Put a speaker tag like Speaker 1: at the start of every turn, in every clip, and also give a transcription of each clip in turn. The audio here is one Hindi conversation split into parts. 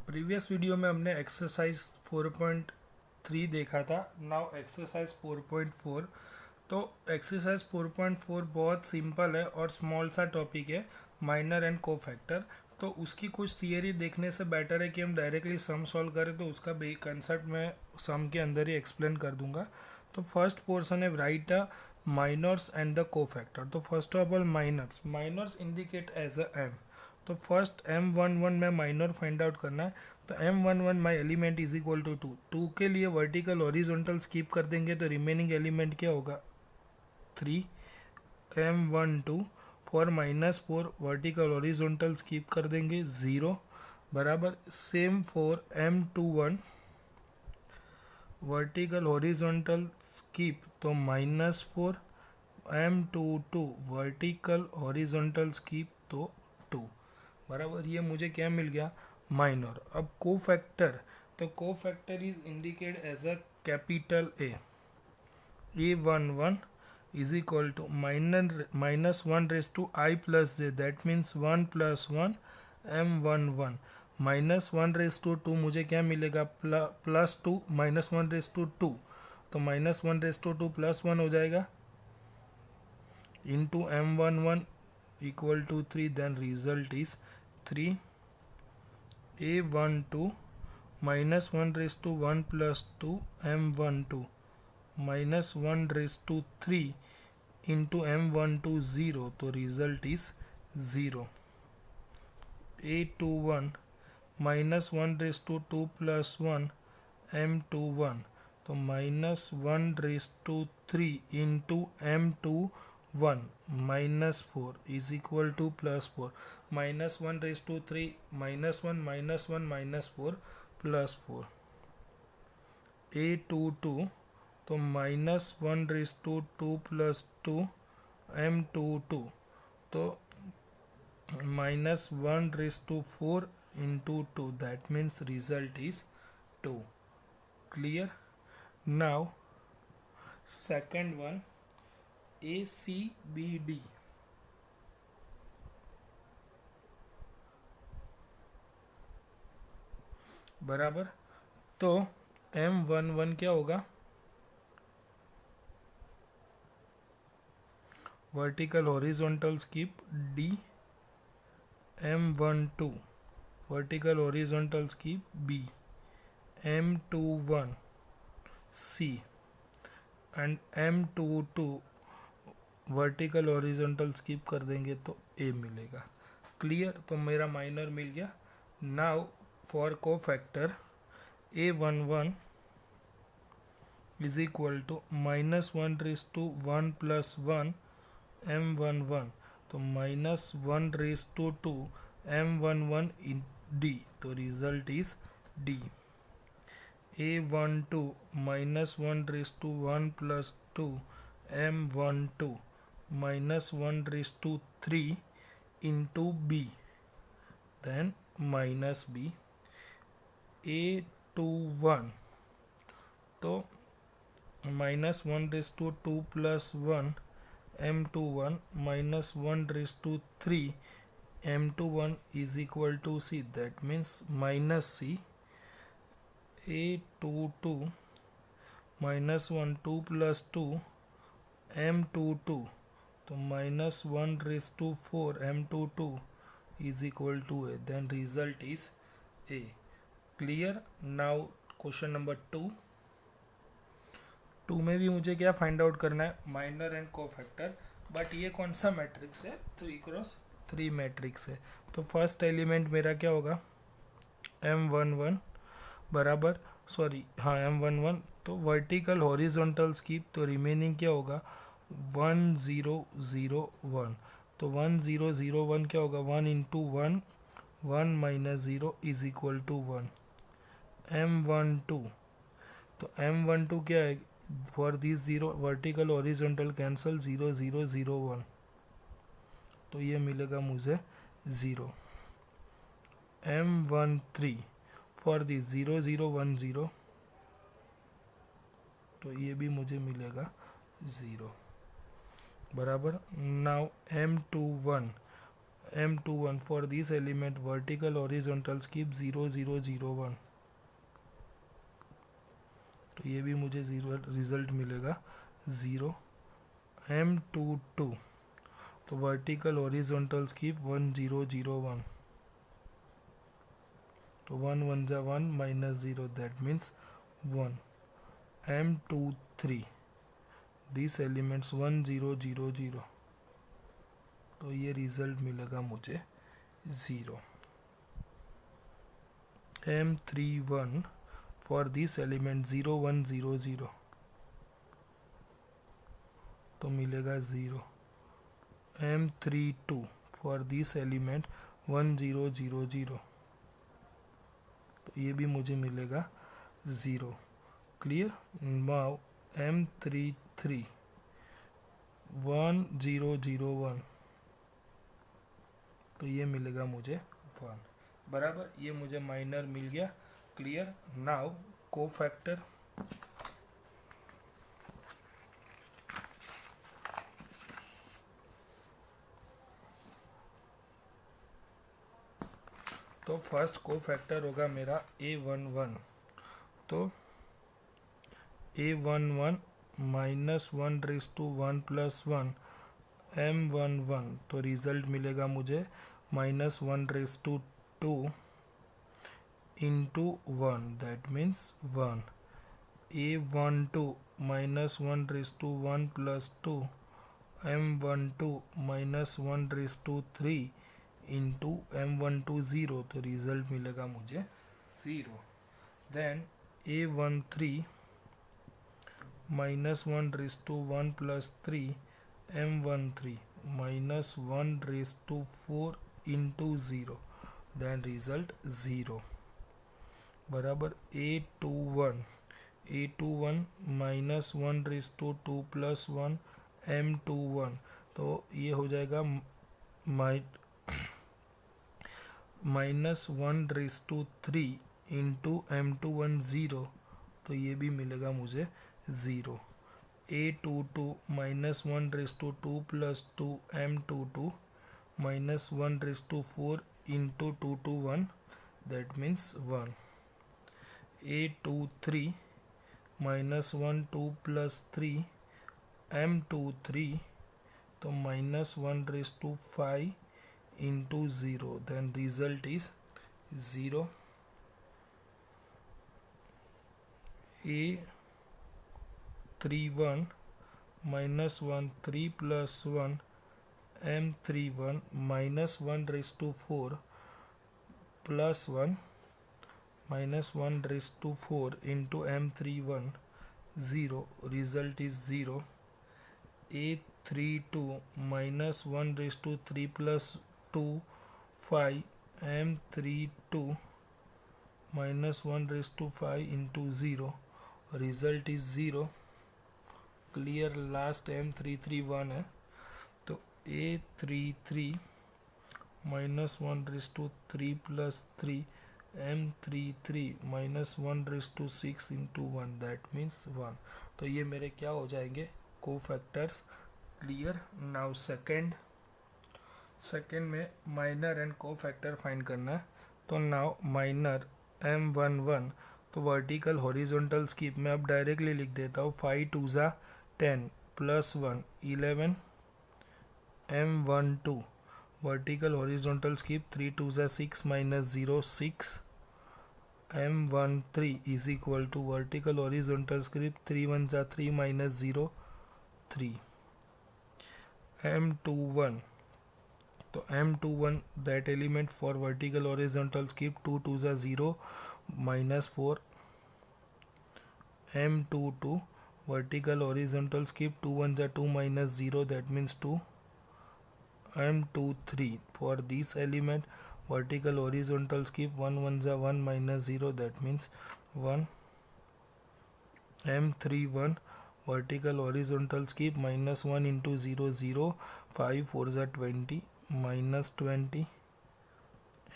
Speaker 1: प्रीवियस वीडियो में हमने एक्सरसाइज 4.3 देखा था। Now exercise 4.4। तो एक्सरसाइज 4.4 बहुत सिंपल है और स्मॉल सा टॉपिक है, माइनर एंड कोफैक्टर। तो उसकी कुछ थियरी देखने से बेटर है कि हम डायरेक्टली सम सॉल्व करें, तो उसका कंसेप्ट मैं सम के अंदर ही एक्सप्लेन कर दूंगा। तो फर्स्ट पोर्शन है write a minors and the cofactor. तो first of all minors indicate as a M. तो फर्स्ट M11 में माइनर फाइंड आउट करना है। तो M11 my element is equal to 2 के लिए वर्टिकल हॉरिजॉन्टल स्कीप कर देंगे तो रिमेनिंग एलिमेंट क्या होगा 3। M12 for -4 vertical horizontal skip कर देंगे 0 बराबर। Same for M21 vertical horizontal skip तो -4। M22 वर्टिकल हॉरिजॉन्टल स्कीप तो 2 बराबर। ये मुझे क्या मिल गया माइनर। अब कोफैक्टर, तो cofactor is indicate as a capital A11 is equal to -1 raise to I plus j, that means 1 + 1 M11 -1 raise to 2 मुझे क्या मिलेगा +2 -1 रेज टू 2, तो -1 रेज टू 2 +1 हो जाएगा into M11 equal to 3, then result is 3 A12 -1 raise to 1 + 2 M12 -1 raise to 3 into M12 0, तो result is 0। A21 -1 raise to 2 + 1 M21, तो -1 raise to 3 into M21 -4 is equal to +4। -1 raise to 3 -1 -1 -4 +4। A22 तो -1 रेज टू 2 + 2 M22, तो -1 raise to 4 into 2, that means result is 2। Clear. Now second one ACBD बराबर। तो M11 क्या होगा vertical horizontal skip D, M12 vertical horizontal skip B, M21 C and M22 vertical horizontal skip कर देंगे तो A मिलेगा। क्लियर। तो मेरा माइनर मिल गया। Now for cofactor A11 is equal to -1 raise to 1 + 1 M11, तो -1 raise to 2 M11 in D, तो result is D। A12 -1 raise to 1 + 2 M12 -1 raise to 3 into B, then -B। A21 तो -1 raise to 2 + 1 M21 -1 raise to 3 M21 is equal to C, that means -C। A22 -1 2 + 2 M22, तो -1 raise to 4 M22 is equal to A, then result is A। Clear. Now question number 2 में भी मुझे क्या फाइंड आउट करना है माइनर एंड कोफैक्टर, बट ये कौन सा मैट्रिक्स है 3x3 मैट्रिक्स है। तो फर्स्ट एलिमेंट मेरा क्या होगा M11 बराबर, सॉरी हाँ M11, तो वर्टिकल हॉरिजॉन्टल स्कीप तो रिमेनिंग क्या होगा 1 0 0 1, तो 1 0 0 1 क्या होगा 1 into 1 1 - 0 is equal to 1। M12 तो M12 क्या है for this 0 vertical horizontal cancel 0 0 0 1, तो ये मिलेगा मुझे 0। M13 फॉर दिस 0 0 1 0, तो ये भी मुझे मिलेगा 0 बराबर। Now M21 M21 for this element vertical horizontal skip 0 0 0 1, तो ये भी मुझे जीरो रिजल्ट मिलेगा 0. M22 तो वर्टिकल हॉरिजॉन्टल स्किप 1 0 0 1, तो 1 1 जा 1 minus 0 that means 1. M23 this elements 1 0 0 0, तो ये रिजल्ट मिलेगा मुझे 0. M31 फॉर दिस एलिमेंट 0 1 0 0, तो मिलेगा 0. M32 फॉर दिस एलिमेंट 1 0 0 0, तो ये भी मुझे मिलेगा 0. क्लियर. नाउ M33 1 0 0 1, तो ये मिलेगा मुझे 1. बराबर, ये मुझे माइनर मिल गया. क्लियर. Now cofactor. तो फर्स्ट कोफैक्टर होगा मेरा A11, तो A11 minus 1 raise to 1 plus 1 M11, तो रिजल्ट मिलेगा मुझे minus 1 raise to 2 into 1 that means 1. A12 minus 1 raise to 1 plus 2 M12 minus 1 raise to 3 into M12 0, तो रिजल्ट मिलेगा मुझे 0. Then A13 minus 1 raise to 1 plus 3 M13 minus 1 raise to 4 into 0, then result 0. बराबर. A21 minus 1 raise to 2 plus 1 M21, तो ये हो जाएगा minus 1 raise to 3 into M21 0, तो ये भी मिलेगा मुझे 0. A22 minus 1 raise to 2 plus 2 M22 minus 1 raise to 4 into 2 to 1, that means 1. A23 minus 1 2 plus 3 M23, तो minus 1 raise to 5 into 0, then result is 0. A31 minus 1 3 plus 1 M31 minus 1 raised to 4 plus 1 minus 1 raised to 4 into M31 0, result is 0. A32 minus 1 raised to 3 plus 2 5 M32 minus 1 raised to 5 into 0, result is 0. Clear. Last M33 1 है, तो A33 minus 1 raise to 3 plus 3 M33 minus 1 raise to 6 into 1, that means 1. तो ये मेरे क्या हो जाएंगे, कोफैक्टर्स. क्लियर. नाउ सेकेंड में माइनर एंड कोफैक्टर फाइंड करना है. तो नाउ माइनर M11, तो वर्टिकल हॉरिजॉन्टल स्किप में अब डायरेक्टली लिख देता हूँ. 5 2 ज़ा 10 plus 1 11 M12 vertical horizontal skip 3 2 ज़ा 6 minus 0 6 M13 is equal to vertical horizontal skip 3 1 ज़ा 3 माइनस 0 3 M21, तो M21 that element for vertical horizontal skip 2 2 ज़ा 0 minus 4 M22 vertical horizontal skip 2 1 are 2 minus 0, that means 2. M23 for this element vertical horizontal skip 1 1 are 1 minus 0, that means 1. M31 vertical horizontal skip minus 1 into 0 0 5 4 are 20 minus 20.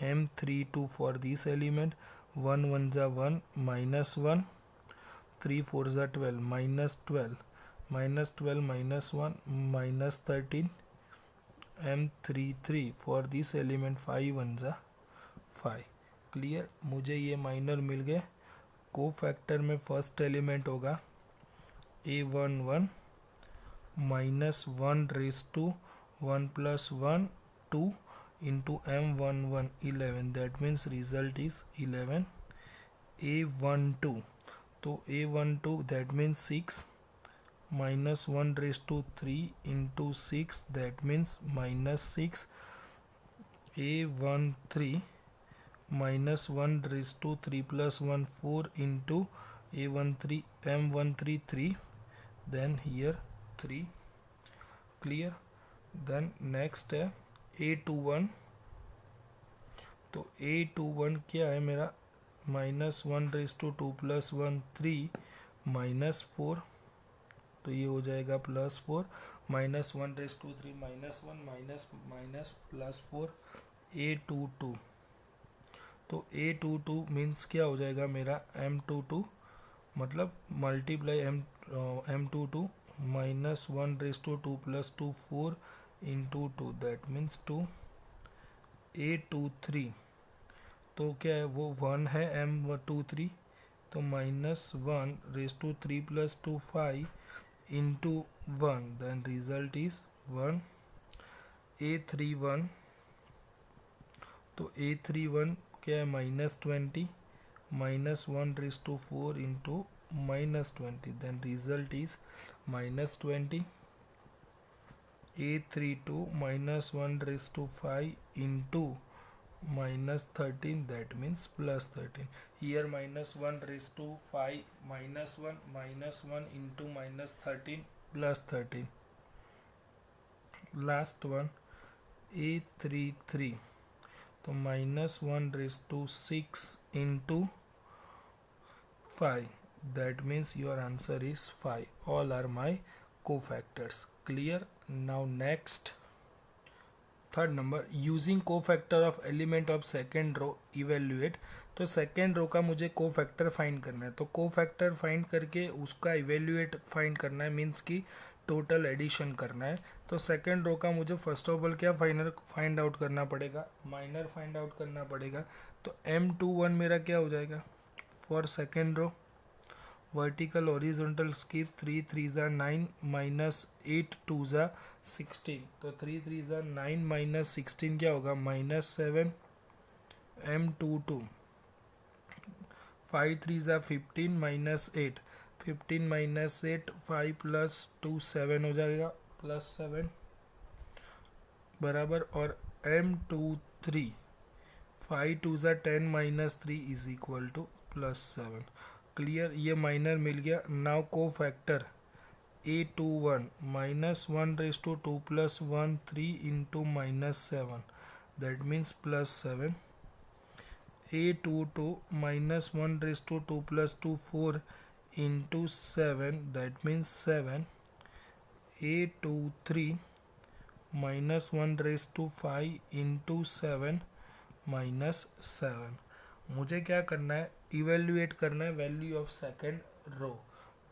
Speaker 1: M32 for this element 1 1 are 1 minus 1 3 4 are 12 minus 12 minus 12 minus 1 minus 13. m33 for this element 5 1 जा 5। क्लियर, मुझे ये माइनर मिल गए। को फैक्टर में फर्स्ट एलिमेंट होगा a11 minus 1 raise to 1 plus 1 2 into m11 11, that means result is 11। a12 तो a12 that means 6 minus 1 raise to 3 into 6, that means minus 6। a13 minus 1 raise to 3 plus 1 4 into a13 m13 3, then here 3। Clear, then next है a21। तो a21 क्या है मेरा, minus 1 raise to 2 plus 1 3 minus 4, तो ये हो जाएगा plus 4। Minus 1 raise to 3 minus 1 minus minus plus 4। a22 तो a22 मीन्स क्या हो जाएगा मेरा m22, मतलब multiply m22 minus 1 raise to 2 plus 2 4 into 2, that means 2। a23 तो क्या है वो 1 है m23, तो minus 1 raise to 3 plus 2 5 into 1, then result is 1। a31 तो a31 क्या है minus 20 minus 1 raise to 4 into minus 20, then result is minus 20। a32 minus 1 raise to 5 into minus 13, that means plus 13। here minus 1 raised to 5 minus 1 into minus 13 plus 13। last one a33 तो minus 1 raised to 6 into 5, that means your answer is 5। all are my cofactors। clear, now next third number, using cofactor of element of second row evaluate. तो सेकेंड रो का मुझे कोफैक्टर फाइंड करना है, तो कोफैक्टर फाइंड करके उसका इवेल्युएट फाइंड करना है, मीन्स कि टोटल एडिशन करना है। तो सेकेंड रो का मुझे फर्स्ट ऑफ ऑल क्या फाइंड आउट करना पड़ेगा, माइनर फाइंड आउट करना पड़ेगा। तो m21 मेरा क्या हो जाएगा for second row, vertical horizontal skip 3 3 ज़ा 9 माइनस 8 2 ज़ा 16, तो 3 3 ज़ा 9 माइनस 16 क्या होगा माइनस 7। m22 5 3 ज़ा 15 माइनस 8 15 माइनस 8 5 प्लस 2 7 हो जाएगा प्लस 7 बराबर। और m23 5 2 ज़ा 10 minus 3 is equal to plus 7। Clear, ये माइनर मिल गया। Now cofactor a21 minus 1 raise to 2 plus 1 3 into minus 7, that means plus 7। a22 minus 1 raise to 2 plus 2 4 into 7, that means 7। a23 minus 1 raise to 5 into 7 minus 7। मुझे क्या करना है, इवेल्युएट करना है वैल्यू ऑफ सेकेंड रो।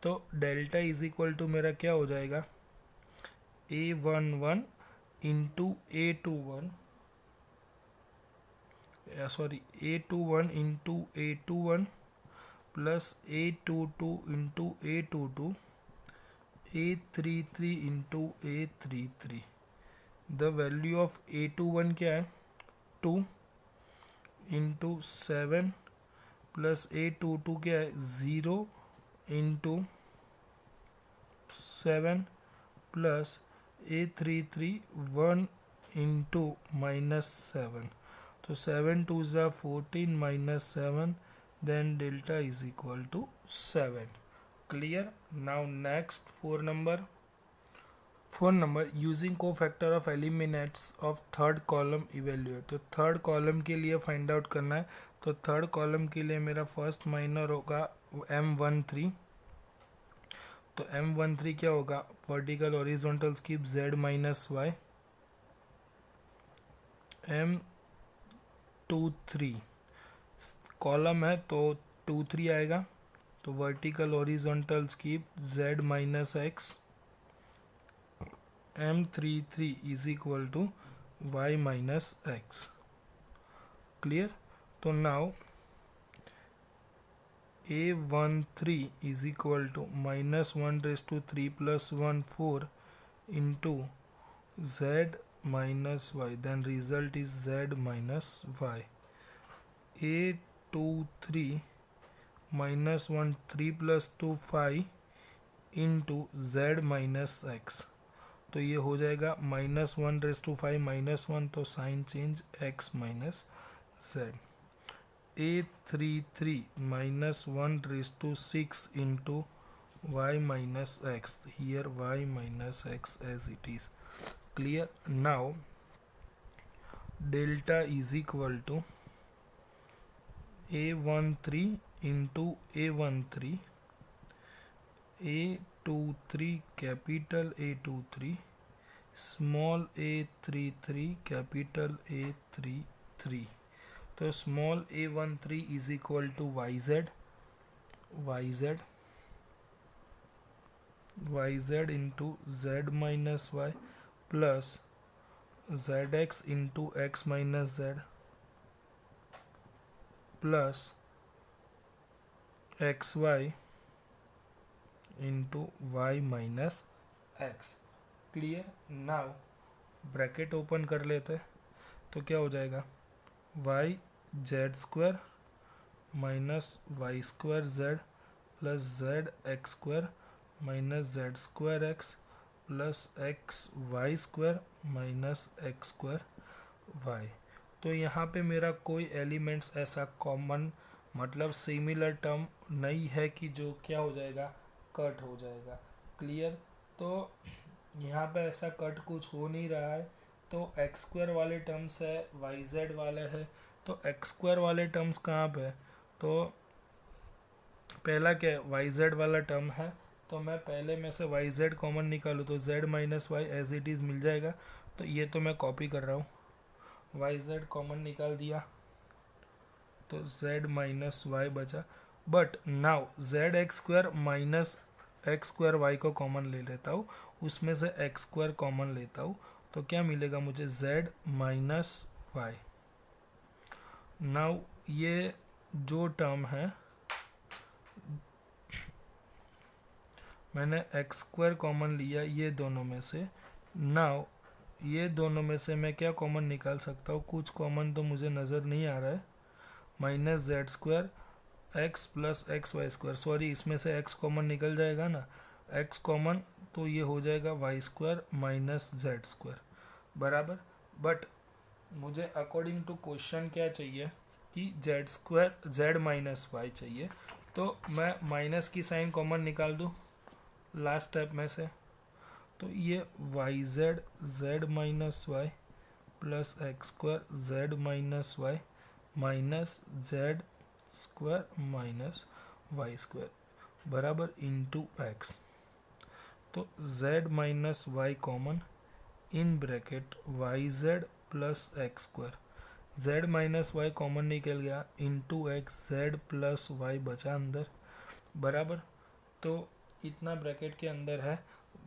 Speaker 1: तो डेल्टा इज इक्वल टू मेरा क्या हो जाएगा a11 into a21 a21 into a21 plus a22 into a22 a33 into a33। The value of a21 क्या है 2 इंटू 7 प्लस a22 क्या है 0 into 7 plus a33 1 into minus 7, तो 7 2 ज़ा 14 minus 7, then delta is equal to 7। Clear, now next four number using cofactor of eliminates of third column evaluate. तो थर्ड कॉलम के लिए फाइंड आउट करना है। तो थर्ड कॉलम के लिए मेरा फर्स्ट माइनर होगा m13। तो m13 क्या होगा, vertical horizontal skip z minus y। m23 column है तो 2 3 आएगा, तो vertical horizontal skip z minus x। m33 is equal to y minus x. Clear. तो now a13 is equal to minus 1 raised to 3 plus 1 4 into z minus y, then result is z minus y. a23 minus 1 3 plus 2 5 into z minus x. तो ये हो जाएगा माइनस 1 रेस टू 5 माइनस 1, तो sign change x minus z. a33 minus 1 raised to 6 into y minus x. Here y minus x as it is. Clear. Now delta is equal to a13 into a13, a23 capital A23, small a33 capital A33. तो small a13 is equal to yz into z minus y plus zx into x minus z plus xy into y minus x. Clear. Now bracket open कर लेते हैं तो क्या हो जाएगा y z square minus y square z plus z x square minus z square x plus x y square minus x square y. तो यहाँ पे मेरा कोई एलिमेंट्स ऐसा कॉमन मतलब सिमिलर टर्म नहीं है कि जो क्या हो जाएगा कट हो जाएगा. क्लियर. तो यहाँ पे ऐसा कट कुछ हो नहीं रहा है. तो एक्स स्क्वायर वाले टर्म्स है, वाई जेड वाले है. तो एक्स स्क्वायर वाले टर्म्स कहाँ पे है? तो पहला क्या है, वाई जेड वाला टर्म है. तो मैं पहले में से वाई जेड कॉमन निकालूँ तो Z minus Y as it is मिल जाएगा. तो ये तो मैं कॉपी कर रहा हूँ. वाई जेड कॉमन निकाल दिया तो जेड माइनस वाई बचा. But now z x square minus x square y को कॉमन ले लेता हूँ, उसमें से एक्स स्क्वायर कॉमन लेता हूँ तो क्या मिलेगा मुझे z माइनस वाई. नाउ ये जो टर्म है मैंने एक्स स्क्वायर कॉमन लिया ये दोनों में से. नाउ ये दोनों में से मैं क्या कॉमन निकाल सकता हूँ? कुछ कॉमन तो मुझे नज़र नहीं आ रहा है. Minus z square x plus x y square, sorry इसमें से एक्स कॉमन निकल जाएगा ना, एक्स कॉमन तो ये हो जाएगा y square minus z square बराबर. बट मुझे अकॉर्डिंग टू क्वेश्चन क्या चाहिए कि z square z minus y चाहिए. तो मैं माइनस की साइन कॉमन निकाल दूँ लास्ट स्टेप में से. तो ये y z z minus y plus x square z minus y minus z square minus y square बराबर इंटू एक्स. तो z minus y common in bracket y z plus x square. z minus y common निकल गया into x z plus y बचा अंदर बराबर. तो इतना ब्रैकेट के अंदर है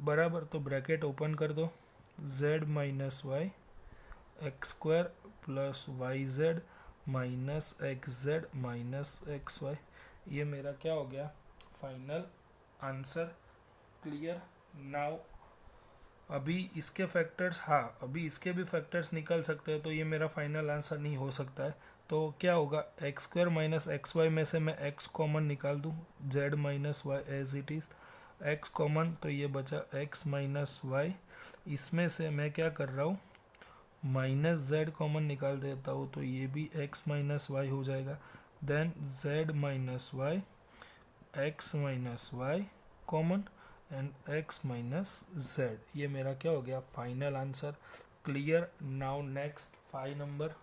Speaker 1: बराबर. तो ब्रैकेट ओपन कर दो. z minus y x square plus y z minus x z minus x y. ये मेरा क्या हो गया फाइनल आंसर. क्लियर. नाउ अभी इसके फैक्टर्स, हाँ अभी इसके भी फैक्टर्स निकल सकते हैं. तो ये मेरा फाइनल आंसर नहीं हो सकता है. तो क्या होगा, x square minus x y में से मैं एक्स कॉमन निकाल दूँ, z minus Y as it is, x common तो ये बचा एक्स माइनस वाई. इसमें से मैं क्या कर रहा हूँ माइनस जेड कॉमन निकाल देता हूँ तो ये भी एक्स माइनस वाई हो जाएगा. Then z minus y x minus y common and x minus z. ये मेरा क्या हो गया final answer. Clear. Now next 5 number.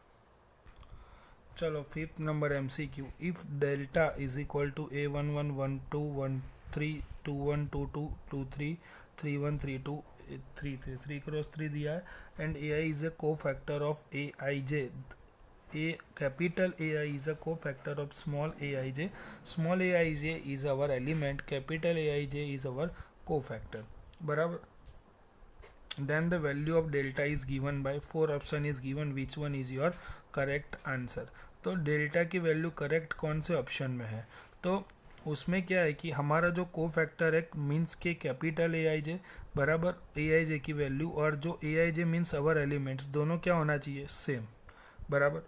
Speaker 1: चलो 5th number MCQ. If delta is equal to a11 12 13 21 22 23 31 32 33 3 cross 3 दिया है and AI is a co-factor of aij. A capital AI is a co-factor of small aij. Small aij is our element, capital Aij is our co-factor बराबर. then the value of delta is given by 4 option is given, which one is your correct answer। तो डेल्टा की वैल्यू करेक्ट कौन से ऑप्शन में है, तो उसमें क्या है कि हमारा जो को फैक्टर है मीन्स के कैपिटल ए आई जे बराबर ए आई जे की वैल्यू, और जो ए आई जे मीन्स अवर एलिमेंट्स, दोनों क्या होना चाहिए, सेम बराबर।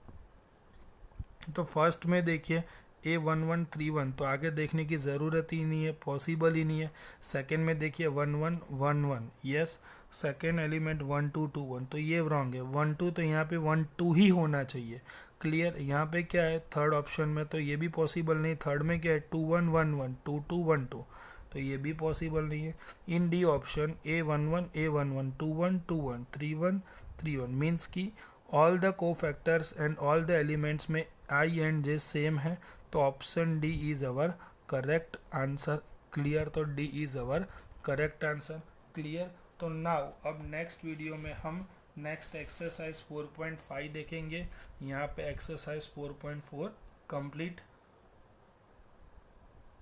Speaker 1: तो फर्स्ट में देखिए A1131, तो आगे देखने की ज़रूरत ही नहीं है, पॉसिबल ही नहीं है। सेकंड में देखिए 1111, यस, सेकंड एलिमेंट 1221, तो ये रॉन्ग है। 12 तो यहाँ पे 12 ही होना चाहिए, क्लियर। यहाँ पे क्या है थर्ड ऑप्शन में, तो ये भी पॉसिबल नहीं। थर्ड में क्या है 2111, 2212, तो ये भी पॉसिबल नहीं है। In D option A11 A11, 2121, 3131 means की all the cofactors and all the elements में आई एंड जे सेम है, तो option D is our correct answer, clear. तो D is our correct answer, clear. तो नाउ अब नेक्स्ट वीडियो में हम नेक्स्ट एक्सरसाइज 4.5 देखेंगे। यहाँ पे एक्सरसाइज 4.4 कंप्लीट